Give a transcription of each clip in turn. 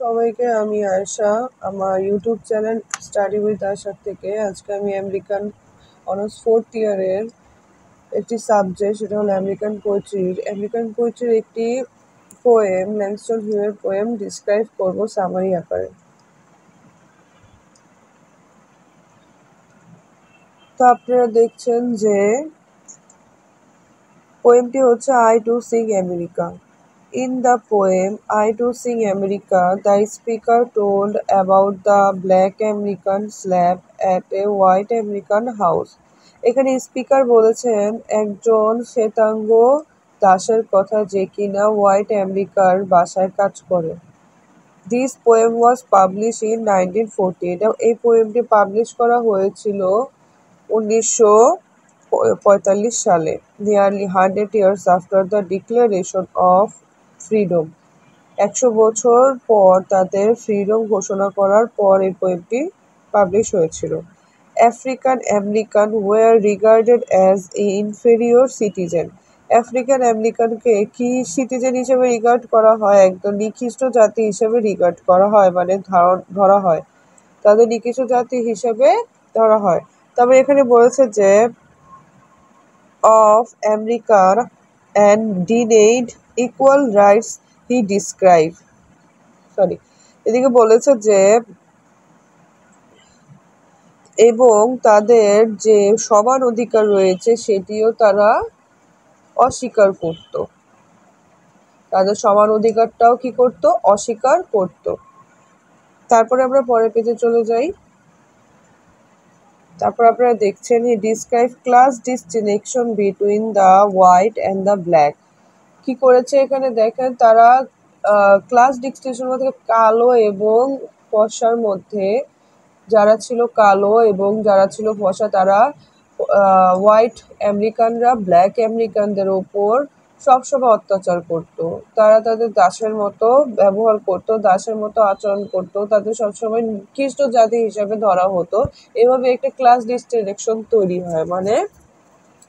সবাইকে আমি আয়েশা আমার YouTube channel study with Ayesha থেকে আজকে আমি আমেরিকান অনার্স 4th ইয়ারের একটি সাবজেক্ট সেটা হলো আমেরিকান পোয়েট্রির একটি পোয়েম ল্যাংস্টন হিউয়ের পোয়েম ডিসক্রাইব করব সামারি আকারে। তো আপনারা দেখছেন যে পোয়েমটি হচ্ছে I too sing America. In the poem I to Sing America, the speaker told about the black American slave at a white American house. এখানে স্পিকার বলেছেন একজন শ্বেতাঙ্গ দাসের কথা যে কিনা হোয়াইট আমেরিকার বাসায় কাজ করে। This poem was publish in 1940। এই পোয়েমটি পাবলিশ করা হয়েছিল 1945 সালে, nearly 100 years after the declaration of freedom. 100 বছর পর তাদের ফ্রিডম ঘোষণা করার পর এই পোয়েমটি পাবলিশ হয়েছিল। African American were regarded as inferior citizen. African আমেরিকানকে কি সিটিজেন হিসেবে রিগার্ড করা হয়? একদম নিকৃষ্ট জাতি হিসেবে রিগার্ড করা হয়, মানে ধরা হয়, তাদের নিকৃষ্ট জাতি হিসেবে ধরা হয়। তবে এখানে বলেছে যে of America and denied equal rights he described. এদিকে বলেছে যে এবং তাদের যে সমান অধিকার রয়েছে সেটিও তারা অস্বীকার করত। তাদের সমান অধিকারটাও কি করত? অস্বীকার করত। তারপরে আমরা পরের পেজে চলে যাই। তারপর আপনারা দেখছেন he describe class distinction between the white and the black. কি করেছে এখানে দেখেন, তারা ক্লাস ডিসটিংকশন মধ্যে কালো এবং ফর্সার মধ্যে যারা ছিল কালো এবং যারা ছিল ফর্সা তারা হোয়াইট আমেরিকানরা ব্ল্যাক আমেরিকানদের ওপর সবসময় অত্যাচার করত। তারা তাদের দাসের মতো ব্যবহার করত, দাসের মতো আচরণ করত, তাদের সবসময় নিকৃষ্ট জাতি হিসাবে ধরা হতো। এভাবে একটা ক্লাস ডিসটিংকশন তৈরি হয়, মানে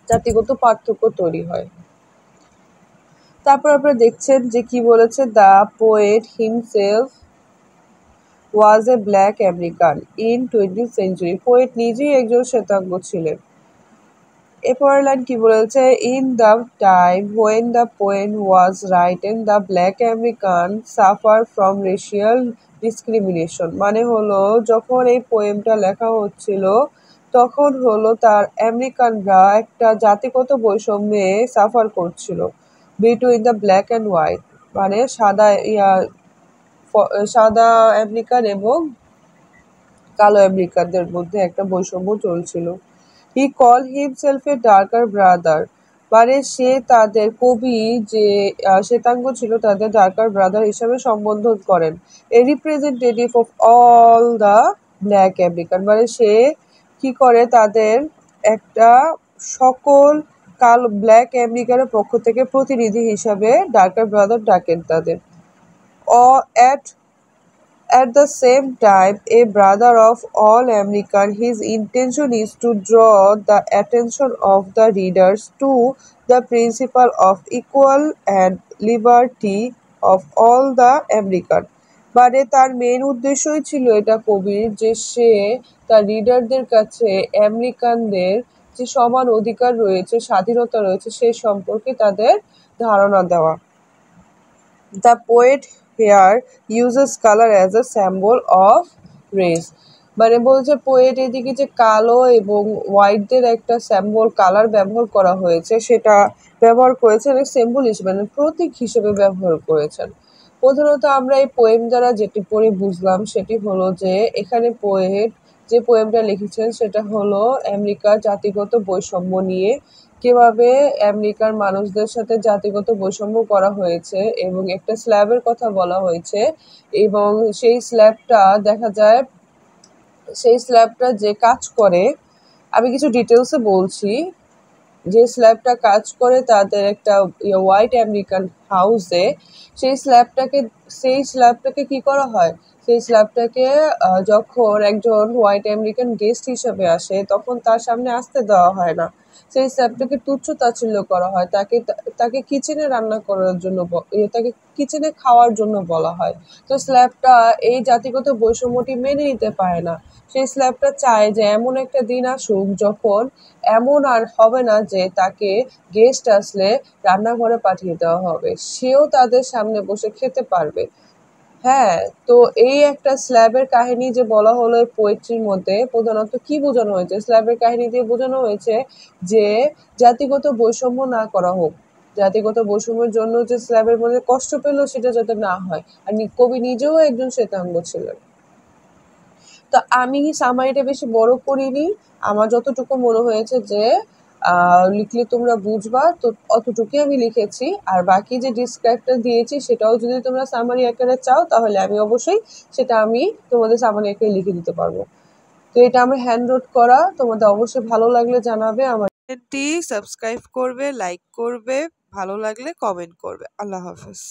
জাতিগত পার্থক্য তৈরি হয়। তারপর আপনারা দেখছেন যে কি বলেছে, the poet himself was A black American in 20th century। Poet নিজেই একজন শ্বেতাঙ্গ ছিলেন। এরপরের লাইন কি বলেছে, in the time when the poem was written the black American suffer from racial discrimination. মানে হলো যখন এই পোয়েমটা লেখা হচ্ছিল তখন হলো তার আমেরিকানরা একটা জাতিগত বৈষম্যে সাফার করছিল। Between the black and white, মানে সাদা আমেরিকান এবং কালো আমেরিকানদের মধ্যে একটা বৈষম্য চলছিল। হি call himself a darker brother, মানে সে তাদের কবি যে শ্বেতাঙ্গ ছিল তাদের ডার্কার ব্রাদার হিসাবে সম্বোধন করেন। A representative of all the black American, মানে সে কি করে তাদের একটা সকল কালো ব্ল্যাক আমেরিকানের পক্ষ থেকে প্রতিনিধি হিসাবে ডার্কার ব্রাদার ডাকেন তাদের। At the same time, a brother of all American, his intention is to draw the attention of the readers to the principle of equal and liberty of all the American. মানে তার main উদ্দেশ্যই ছিল এটা কবির, যে সে তার রিডারদের কাছে আমেরিকানদের যে সমান অধিকার রয়েছে, স্বাধীনতা রয়েছে, সে সম্পর্কে তাদের ধারণা দেওয়া। The poet here uses color as a symbol of race. মানে বলছে পোয়েট এদিকে যে কালো এবং হোয়াইটদের একটা সিম্বল কালার ব্যবহার করা হয়েছে সেটা ব্যবহার করেছেন সিম্বল হিসেবে, মানে প্রতীক হিসেবে ব্যবহার করেছেন। প্রধানত আমরা এই পোয়েম দ্বারা যেটি পড়ে বুঝলাম সেটি হলো যে এখানে পোয়েট যে পোয়েমটা লিখেছেন সেটা হলো আমেরিকার জাতিগত বৈষম্য নিয়ে, কিভাবে আমেরিকার মানুষদের সাথে জাতিগত বৈষম্য করা হয়েছে এবং একটা স্ল্যাবের কথা বলা হয়েছে। এবং সেই স্ল্যাবটা দেখা যায়, সেই স্ল্যাবটা যে কাজ করে, আমি কিছু ডিটেলসে বলছি, যে স্ল্যাবটা কাজ করে তাদের একটা হোয়াইট আমেরিকান হাউসে, সেই সেই স্ল্যাবটাকে কি করা হয়, সেই স্ল্যাবটাকে যখন একজন হোয়াইট আমেরিকান গেস্ট হিসেবে আসে তখন তার সামনে আসতে দেওয়া হয় না। সেই স্ল্যাবটাকে তুচ্ছ তাচ্ছিল্য করা হয়, তাকে তাকে কিচেনে রান্না করার জন্য তাকে কিচেনে খাওয়ার জন্য বলা হয়। তো স্ল্যাবটা এই জাতিগত বৈষম্যটি মেনে নিতে পারে না। সেই স্ল্যাবটা চায় যে এমন একটা দিন আসুক যখন এমন আর হবে না যে তাকে গেস্ট আসলে রান্নাঘরে পাঠিয়ে দেওয়া হবে, সেও তাদের সামনে বসে খেতে পারবে। হ্যাঁ, তো এই একটা স্ল্যাবের কাহিনী যে বলা হলো এই পোয়েট্রির মধ্যে, প্রধানত কি বোঝানো হয়েছে? স্ল্যাবের কাহিনী দিয়ে বোঝানো হয়েছে যে জাতিগত বৈষম্য না করা হোক। জাতিগত বৈষম্যের জন্য যে স্ল্যাবের মধ্যে কষ্ট পেল সেটা যাতে না হয়। আর কবি নিজেও একজন শ্বেতাঙ্গ ছিলেন। তো আমি সামারিটা বেশি বড় করিনি। আমার যতটুকু মনে হয়েছে যে লিখলে তোমরা বুঝবা, তো অতটুকুই আমি লিখেছি। আর বাকি যে ডিসক্রাইবটা দিয়েছি সেটাও যদি তোমরা সামারি আকারে চাও তাহলে আমি অবশ্যই সেটা আমি তোমাদের সামারি আকারে লিখে দিতে পারবো। তো এটা আমার হ্যান্ড নোট করা, তোমাদের অবশ্যই ভালো লাগলে জানাবে। আমার চ্যানেলটি সাবস্ক্রাইব করবে, লাইক করবে, ভালো লাগলে কমেন্ট করবে। আল্লাহ হাফেজ।